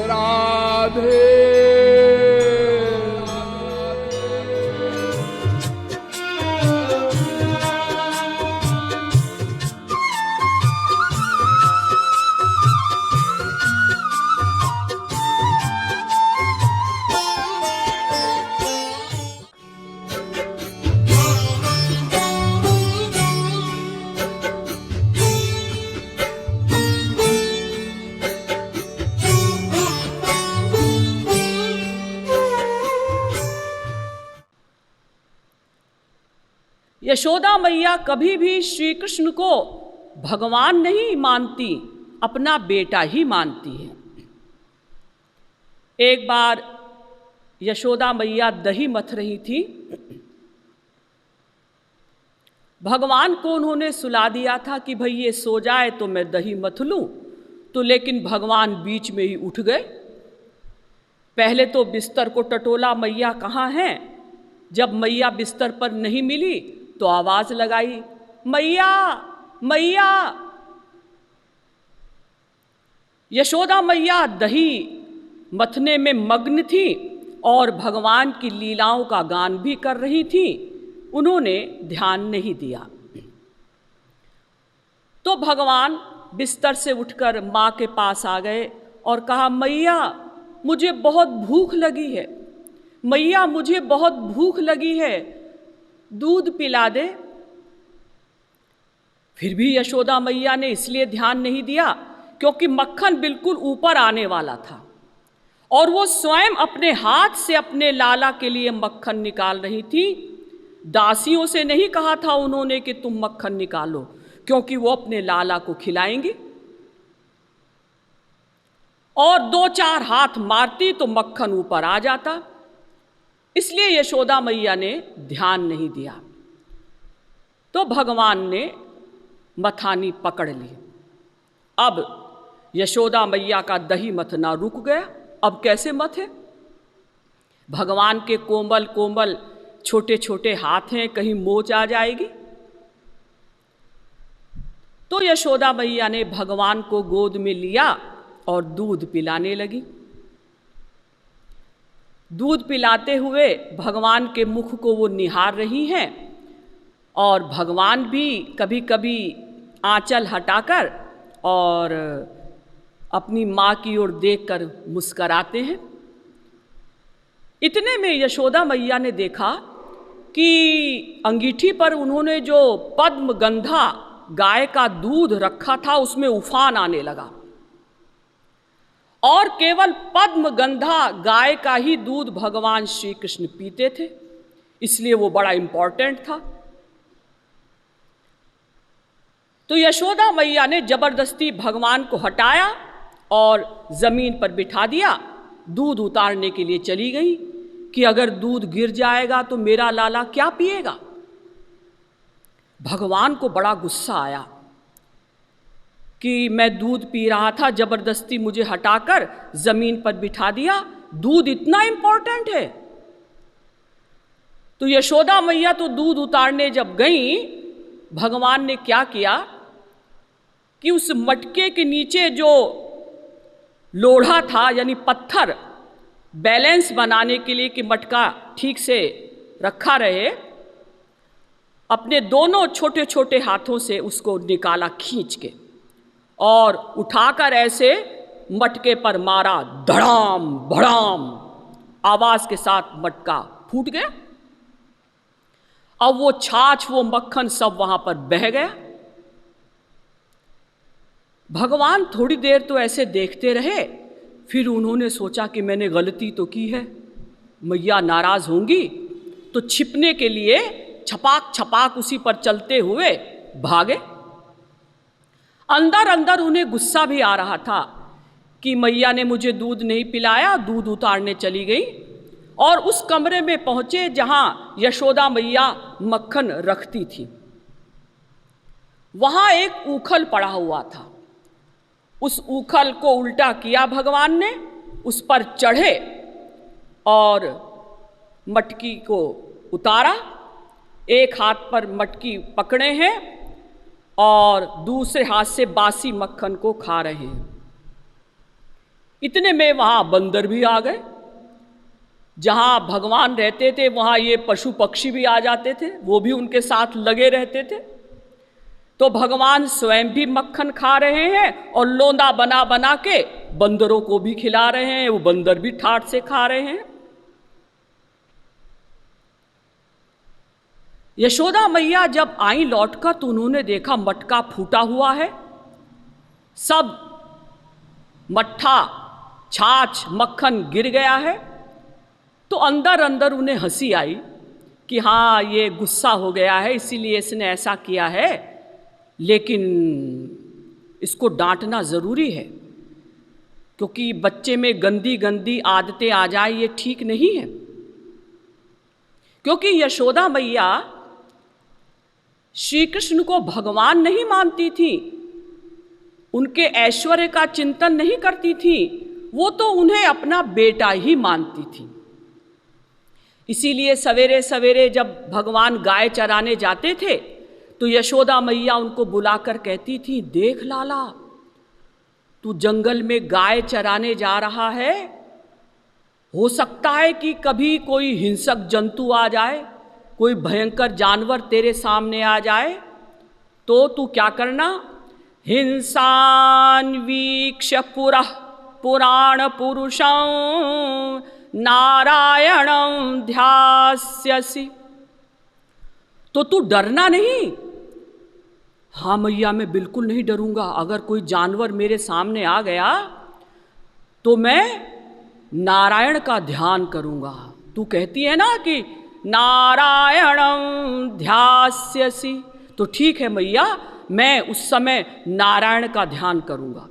राधे। यशोदा मैया कभी भी श्री कृष्ण को भगवान नहीं मानती, अपना बेटा ही मानती है। एक बार यशोदा मैया दही मथ रही थी। भगवान को उन्होंने सुला दिया था कि भाई ये सो जाए तो मैं दही मथ लूं, तो लेकिन भगवान बीच में ही उठ गए। पहले तो बिस्तर को टटोला, मैया कहाँ हैं। जब मैया बिस्तर पर नहीं मिली तो आवाज लगाई, मैया मैया। यशोदा मैया दही मथने में मग्न थी और भगवान की लीलाओं का गान भी कर रही थी। उन्होंने ध्यान नहीं दिया। तो भगवान बिस्तर से उठकर माँ के पास आ गए और कहा, मैया मुझे बहुत भूख लगी है, मैया मुझे बहुत भूख लगी है, दूध पिला दे। फिर भी यशोदा मैया ने इसलिए ध्यान नहीं दिया क्योंकि मक्खन बिल्कुल ऊपर आने वाला था और वो स्वयं अपने हाथ से अपने लाला के लिए मक्खन निकाल रही थी। दासियों से नहीं कहा था उन्होंने कि तुम मक्खन निकालो, क्योंकि वो अपने लाला को खिलाएंगी। और 2-4 हाथ मारती तो मक्खन ऊपर आ जाता। इसलिए यशोदा मैया ने ध्यान नहीं दिया। तो भगवान ने मथानी पकड़ ली। अब यशोदा मैया का दही मथना रुक गया। अब कैसे मथे? भगवान के कोमल कोमल छोटे छोटे हाथ हैं, कहीं मोच आ जाएगी। तो यशोदा मैया ने भगवान को गोद में लिया और दूध पिलाने लगी। दूध पिलाते हुए भगवान के मुख को वो निहार रही हैं और भगवान भी कभी कभी आंचल हटाकर और अपनी माँ की ओर देखकर मुस्कराते हैं। इतने में यशोदा मैया ने देखा कि अंगीठी पर उन्होंने जो पद्मगंधा गाय का दूध रखा था उसमें उफान आने लगा और केवल पद्मगंधा गाय का ही दूध भगवान श्री कृष्ण पीते थे, इसलिए वो बड़ा इंपॉर्टेंट था। तो यशोदा मैया ने जबरदस्ती भगवान को हटाया और जमीन पर बिठा दिया। दूध उतारने के लिए चली गई कि अगर दूध गिर जाएगा तो मेरा लाला क्या पिएगा। भगवान को बड़ा गुस्सा आया कि मैं दूध पी रहा था, जबरदस्ती मुझे हटाकर जमीन पर बिठा दिया, दूध इतना इंपॉर्टेंट है। तो यशोदा मैया तो दूध उतारने जब गई, भगवान ने क्या किया कि उस मटके के नीचे जो लोढ़ा था यानी पत्थर, बैलेंस बनाने के लिए कि मटका ठीक से रखा रहे, अपने दोनों छोटे छोटे हाथों से उसको निकाला खींच के और उठाकर ऐसे मटके पर मारा। धड़ाम भड़ाम आवाज के साथ मटका फूट गया। अब वो छाछ, वो मक्खन सब वहां पर बह गया। भगवान थोड़ी देर तो ऐसे देखते रहे, फिर उन्होंने सोचा कि मैंने गलती तो की है, मैया नाराज होंगी, तो छिपने के लिए छपाक छपाक उसी पर चलते हुए भागे। अंदर अंदर उन्हें गुस्सा भी आ रहा था कि मैया ने मुझे दूध नहीं पिलाया, दूध उतारने चली गई। और उस कमरे में पहुंचे जहां यशोदा मैया मक्खन रखती थी। वहां एक ऊखल पड़ा हुआ था। उस ऊखल को उल्टा किया भगवान ने, उस पर चढ़े और मटकी को उतारा। एक हाथ पर मटकी पकड़े हैं और दूसरे हाथ से बासी मक्खन को खा रहे हैं। इतने में वहाँ बंदर भी आ गए। जहाँ भगवान रहते थे वहाँ ये पशु पक्षी भी आ जाते थे, वो भी उनके साथ लगे रहते थे। तो भगवान स्वयं भी मक्खन खा रहे हैं और लोंदा बना बना के बंदरों को भी खिला रहे हैं, वो बंदर भी ठाट से खा रहे हैं। यशोदा मैया जब आई लौटकर तो उन्होंने देखा मटका फूटा हुआ है, सब मट्ठा छाछ मक्खन गिर गया है। तो अंदर अंदर उन्हें हंसी आई कि हाँ ये गुस्सा हो गया है इसीलिए इसने ऐसा किया है, लेकिन इसको डांटना ज़रूरी है क्योंकि बच्चे में गंदी गंदी आदतें आ जाए ये ठीक नहीं है। क्योंकि यशोदा मैया श्री कृष्ण को भगवान नहीं मानती थी, उनके ऐश्वर्य का चिंतन नहीं करती थी, वो तो उन्हें अपना बेटा ही मानती थी। इसीलिए सवेरे सवेरे जब भगवान गाय चराने जाते थे तो यशोदा मैया उनको बुलाकर कहती थी, देख लाला तू जंगल में गाय चराने जा रहा है, हो सकता है कि कभी कोई हिंसक जंतु आ जाए, कोई भयंकर जानवर तेरे सामने आ जाए, तो तू क्या करना, हिंसान वीक्ष्य पुरः पुराण पुरुषं नारायणं ध्यास्यसि। तो तू डरना नहीं। हाँ मैया मैं बिल्कुल नहीं डरूंगा, अगर कोई जानवर मेरे सामने आ गया तो मैं नारायण का ध्यान करूंगा। तू कहती है ना कि नारायणं ध्यास्यसि, तो ठीक है मैया मैं उस समय नारायण का ध्यान करूंगा।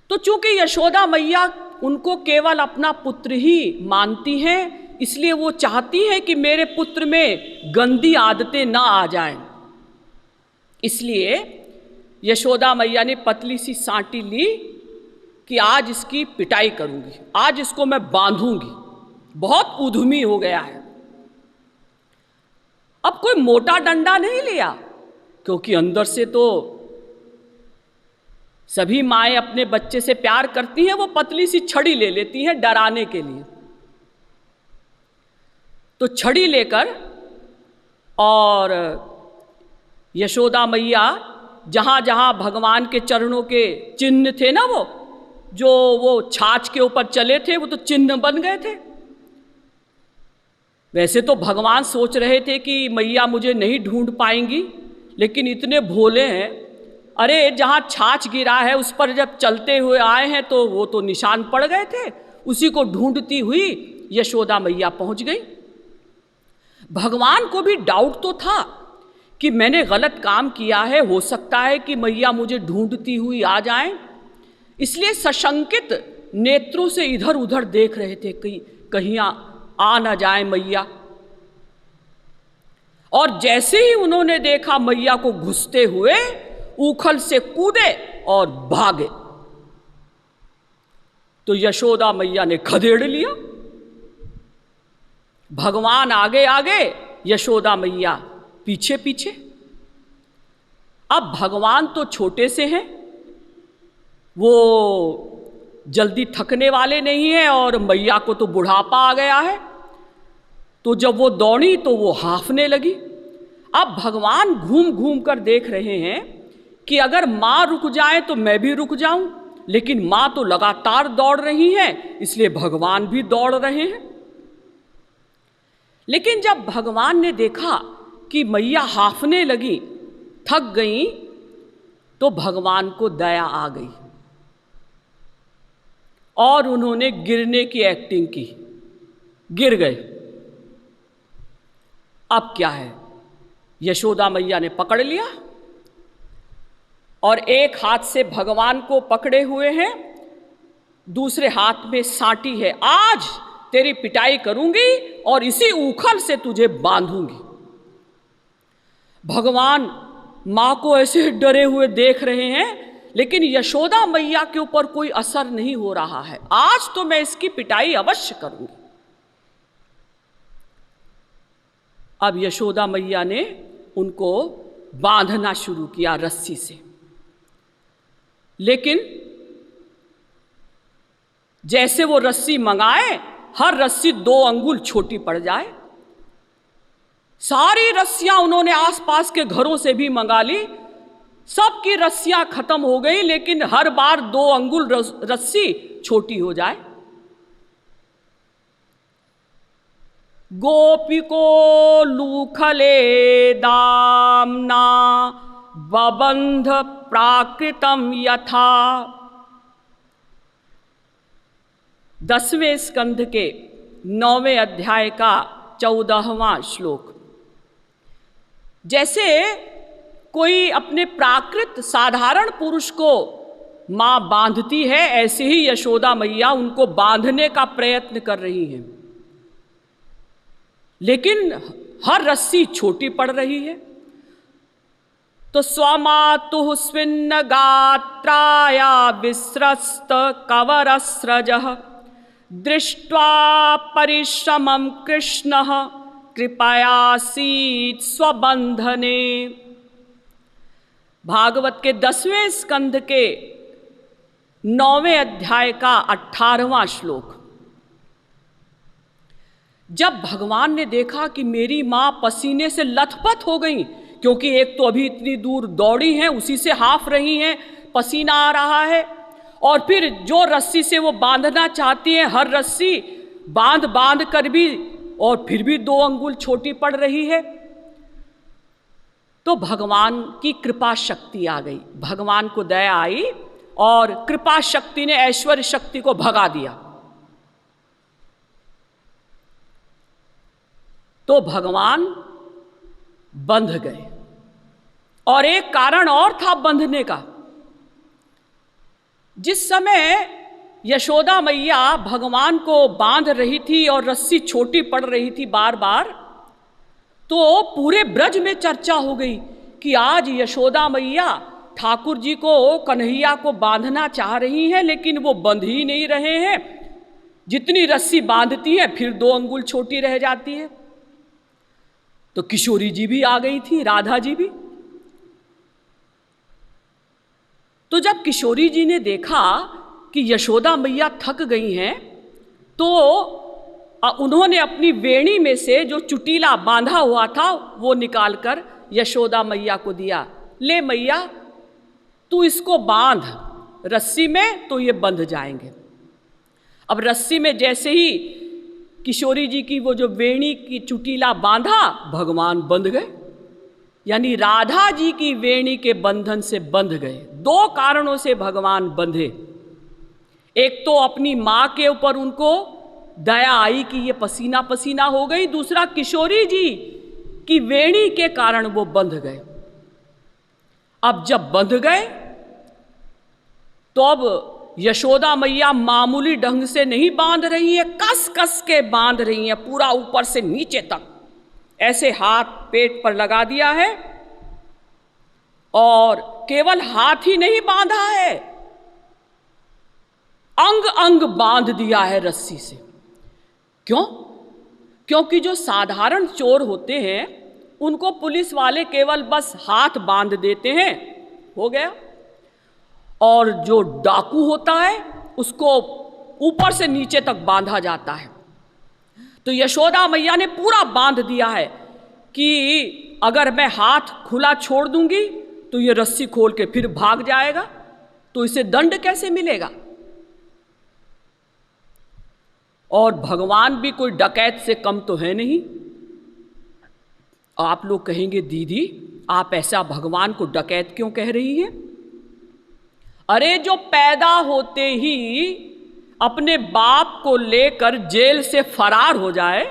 तो चूंकि यशोदा मैया उनको केवल अपना पुत्र ही मानती हैं, इसलिए वो चाहती हैं कि मेरे पुत्र में गंदी आदतें ना आ जाएं। इसलिए यशोदा मैया ने पतली सी सांटी ली कि आज इसकी पिटाई करूंगी, आज इसको मैं बांधूंगी, बहुत उद्यमी हो गया है। अब कोई मोटा डंडा नहीं लिया क्योंकि अंदर से तो सभी माएँ अपने बच्चे से प्यार करती हैं, वो पतली सी छड़ी ले लेती हैं डराने के लिए। तो छड़ी लेकर और यशोदा मैया जहाँ जहाँ भगवान के चरणों के चिन्ह थे ना, वो छाछ के ऊपर चले थे, वो तो चिन्ह बन गए थे। वैसे तो भगवान सोच रहे थे कि मैया मुझे नहीं ढूंढ पाएंगी, लेकिन इतने भोले हैं, अरे जहाँ छाछ गिरा है उस पर जब चलते हुए आए हैं तो वो तो निशान पड़ गए थे, उसी को ढूंढती हुई यशोदा मैया पहुँच गई। भगवान को भी डाउट तो था कि मैंने गलत काम किया है, हो सकता है कि मैया मुझे ढूंढती हुई आ जाएं, इसलिए सशंकित नेत्रों से इधर उधर देख रहे थे कि कहीं आ ना जाए मैया। और जैसे ही उन्होंने देखा मैया को घुसते हुए, उखल से कूदे और भागे। तो यशोदा मैया ने खदेड़ लिया, भगवान आगे आगे, यशोदा मैया पीछे पीछे। अब भगवान तो छोटे से हैं, वो जल्दी थकने वाले नहीं हैं, और मैया को तो बुढ़ापा आ गया है, तो जब वो दौड़ी तो वो हांफने लगी। अब भगवान घूम घूम कर देख रहे हैं कि अगर माँ रुक जाए तो मैं भी रुक जाऊं, लेकिन माँ तो लगातार दौड़ रही हैं, इसलिए भगवान भी दौड़ रहे हैं। लेकिन जब भगवान ने देखा कि मैया हांफने लगी, थक गई, तो भगवान को दया आ गई और उन्होंने गिरने की एक्टिंग की, गिर गए। अब क्या है, यशोदा मैया ने पकड़ लिया और एक हाथ से भगवान को पकड़े हुए हैं, दूसरे हाथ में सांटी है। आज तेरी पिटाई करूंगी और इसी उखल से तुझे बांधूंगी। भगवान माँ को ऐसे डरे हुए देख रहे हैं, लेकिन यशोदा मैया के ऊपर कोई असर नहीं हो रहा है। आज तो मैं इसकी पिटाई अवश्य करूंगी। अब यशोदा मैया ने उनको बांधना शुरू किया रस्सी से, लेकिन जैसे वो रस्सी मंगाए, हर रस्सी 2 अंगुल छोटी पड़ जाए। सारी रस्सियां उन्होंने आसपास के घरों से भी मंगा ली, सबकी रस्सियां खत्म हो गई, लेकिन हर बार 2 अंगुल रस्सी छोटी हो जाए। गोपिको लूखले दामना बबंध प्राकृतम यथा। 10वें स्कंध के 9वें अध्याय का 14वां श्लोक। जैसे कोई अपने प्राकृत साधारण पुरुष को मां बांधती है, ऐसे ही यशोदा मैया उनको बांधने का प्रयत्न कर रही हैं, लेकिन हर रस्सी छोटी पड़ रही है। तो स्वमातुः स्विन्न गात्राया विस्रस्त कवरस्रजः दृष्ट्वा परिश्रमं कृष्णः कृपयासीत् स्वबंधने। भागवत के 10वें स्कंध के 9वें अध्याय का 18वां श्लोक। जब भगवान ने देखा कि मेरी मां पसीने से लथपथ हो गई, क्योंकि एक तो अभी इतनी दूर दौड़ी हैं, उसी से हाफ रही हैं, पसीना आ रहा है, और फिर जो रस्सी से वो बांधना चाहती हैं, हर रस्सी बांध बांध कर भी और फिर भी 2 अंगुल छोटी पड़ रही है, तो भगवान की कृपा शक्ति आ गई, भगवान को दया आई और कृपा शक्ति ने ऐश्वर्य शक्ति को भगा दिया। तो भगवान बंध गए। और एक कारण और था बंधने का। जिस समय यशोदा मैया भगवान को बांध रही थी और रस्सी छोटी पड़ रही थी बार बार, तो पूरे ब्रज में चर्चा हो गई कि आज यशोदा मैया ठाकुर जी को, कन्हैया को बांधना चाह रही हैं, लेकिन वो बंध ही नहीं रहे हैं। जितनी रस्सी बांधती है फिर 2 अंगुल छोटी रह जाती है। तो किशोरी जी भी आ गई थी, राधा जी भी। तो जब किशोरी जी ने देखा कि यशोदा मैया थक गई हैं, तो उन्होंने अपनी वेणी में से जो चुटीला बांधा हुआ था वो निकालकर यशोदा मैया को दिया। ले मैया, तू इसको बांध रस्सी में, तो ये बंध जाएंगे। अब रस्सी में जैसे ही किशोरी जी की वो जो वेणी की चुटीला बांधा, भगवान बंध गए, यानी राधा जी की वेणी के बंधन से बंध गए। 2 कारणों से भगवान बंधे। एक तो अपनी माँ के ऊपर उनको दया आई कि ये पसीना पसीना हो गई, दूसरा किशोरी जी की वेणी के कारण वो बंध गए। अब जब बंध गए तो अब यशोदा मैया मामूली ढंग से नहीं बांध रही है, कस कस के बांध रही है, पूरा ऊपर से नीचे तक ऐसे हाथ पेट पर लगा दिया है। और केवल हाथ ही नहीं बांधा है, अंग अंग बांध दिया है रस्सी से। क्यों? क्योंकि जो साधारण चोर होते हैं उनको पुलिस वाले केवल बस हाथ बांध देते हैं, हो गया। और जो डाकू होता है उसको ऊपर से नीचे तक बांधा जाता है। तो यशोदा मैया ने पूरा बांध दिया है कि अगर मैं हाथ खुला छोड़ दूंगी तो ये रस्सी खोल के फिर भाग जाएगा, तो इसे दंड कैसे मिलेगा। और भगवान भी कोई डकैत से कम तो है नहीं। आप लोग कहेंगे दीदी आप ऐसा भगवान को डकैत क्यों कह रही हैं? अरे जो पैदा होते ही अपने बाप को लेकर जेल से फरार हो जाए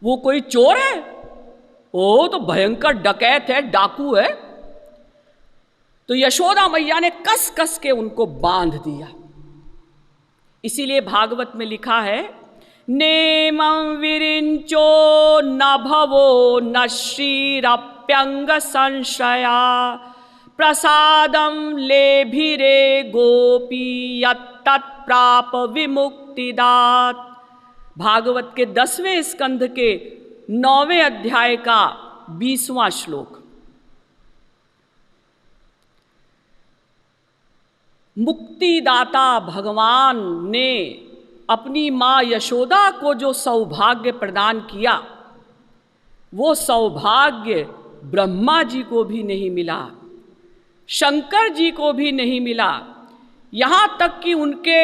वो कोई चोर है? वो तो भयंकर डकैत है, डाकू है। तो यशोदा मैया ने कस कस के उनको बांध दिया। इसीलिए भागवत में लिखा है, नेमं विरिंचो न भवो न श्रीरप्यंग संशया प्रसादम लेभिरे गोपी यत्तत्प्राप विमुक्तिदात। भागवत के 10वें स्कंध के 9वें अध्याय का 20वां श्लोक। मुक्तिदाता भगवान ने अपनी माँ यशोदा को जो सौभाग्य प्रदान किया, वो सौभाग्य ब्रह्मा जी को भी नहीं मिला, शंकर जी को भी नहीं मिला, यहाँ तक कि उनके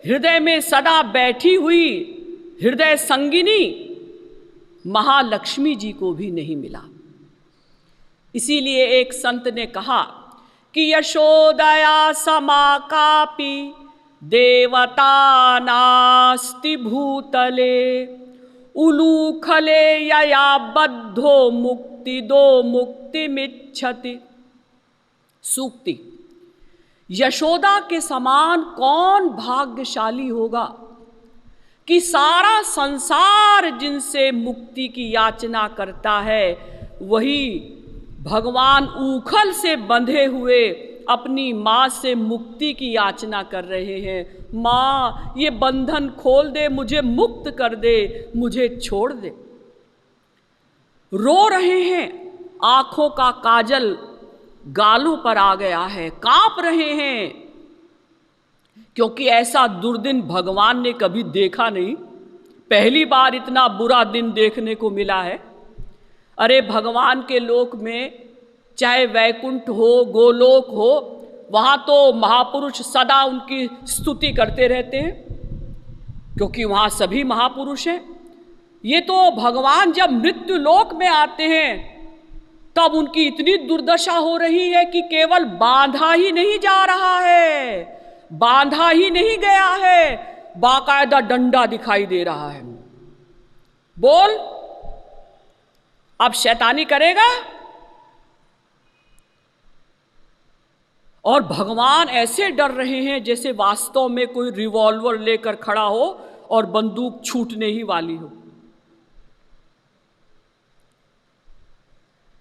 हृदय में सदा बैठी हुई हृदय संगिनी महालक्ष्मी जी को भी नहीं मिला। इसीलिए एक संत ने कहा कि यशोदया समा कापि देवता नास्ति भूतले, उलूखले यया बद्धो मुक्ति दो मुक्ति मिच्छति। सूक्ति। यशोदा के समान कौन भाग्यशाली होगा कि सारा संसार जिनसे मुक्ति की याचना करता है, वही भगवान ऊखल से बंधे हुए अपनी माँ से मुक्ति की याचना कर रहे हैं। माँ, ये बंधन खोल दे, मुझे मुक्त कर दे, मुझे छोड़ दे। रो रहे हैं, आंखों का काजल गालों पर आ गया है, कांप रहे हैं, क्योंकि ऐसा दुर्दिन भगवान ने कभी देखा नहीं। पहली बार इतना बुरा दिन देखने को मिला है। अरे भगवान के लोक में चाहे वैकुंठ हो, गोलोक हो, वहाँ तो महापुरुष सदा उनकी स्तुति करते रहते हैं, क्योंकि वहाँ सभी महापुरुष हैं। ये तो भगवान जब मृत्यु लोक में आते हैं तब उनकी इतनी दुर्दशा हो रही है कि केवल बांधा ही नहीं जा रहा है, बांधा ही नहीं गया है, बाकायदा डंडा दिखाई दे रहा है। बोल, अब शैतानी करेगा? और भगवान ऐसे डर रहे हैं जैसे वास्तव में कोई रिवॉल्वर लेकर खड़ा हो और बंदूक छूटने ही वाली हो।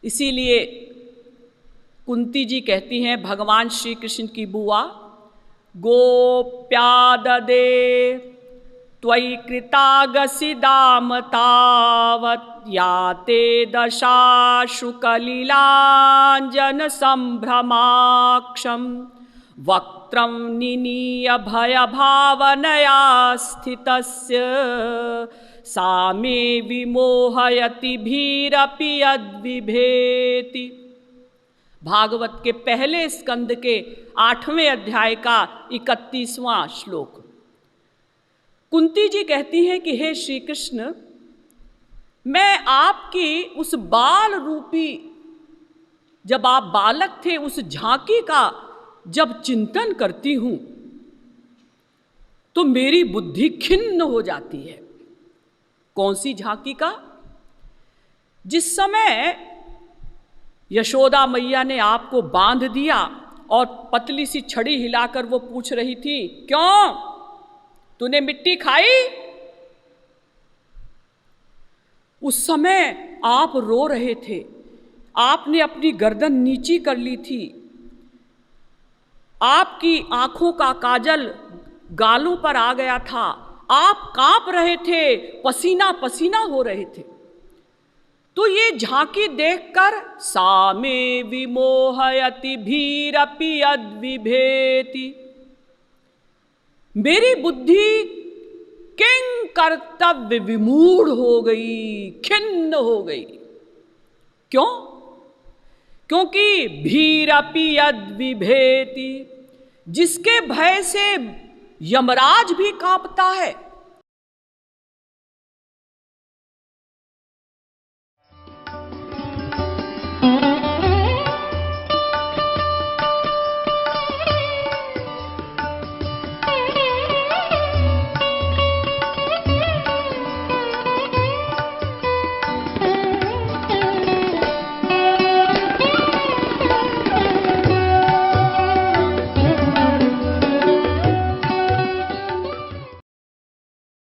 इसीलिए कुंती जी कहती हैं भगवान श्री कृष्ण की बुआ, गोप्याददे त्वयि कृतागसि दाम तावत् याते दशाश्रुकलिलाञ्जन संभ्रमाक्षं वक्त्रं निनीय भयभावनया स्थितस्य सा मे विमोहयति भीरपि यद्विभेति। भागवत के पहले स्कंद के 8वें अध्याय का 31वां श्लोक। कुंती जी कहती हैं कि हे श्री कृष्ण, मैं आपकी उस बाल रूपी, जब आप बालक थे, उस झांकी का जब चिंतन करती हूं तो मेरी बुद्धि खिन्न हो जाती है। कौन सी झांकी का? जिस समय यशोदा मैया ने आपको बांध दिया और पतली सी छड़ी हिलाकर वो पूछ रही थी, क्यों तूने मिट्टी खाई? उस समय आप रो रहे थे, आपने अपनी गर्दन नीची कर ली थी, आपकी आंखों का काजल गालों पर आ गया था, आप कांप रहे थे, पसीना पसीना हो रहे थे। तो ये झांकी देखकर सा मे विमोहयति भीरपि यद्विभेति, मेरी बुद्धि किंग कर्तव्य विमूढ़ हो गई, खिन्न हो गई। क्यों? क्योंकि भीरपि यद्विभेति, जिसके भय से यमराज भी कांपता है,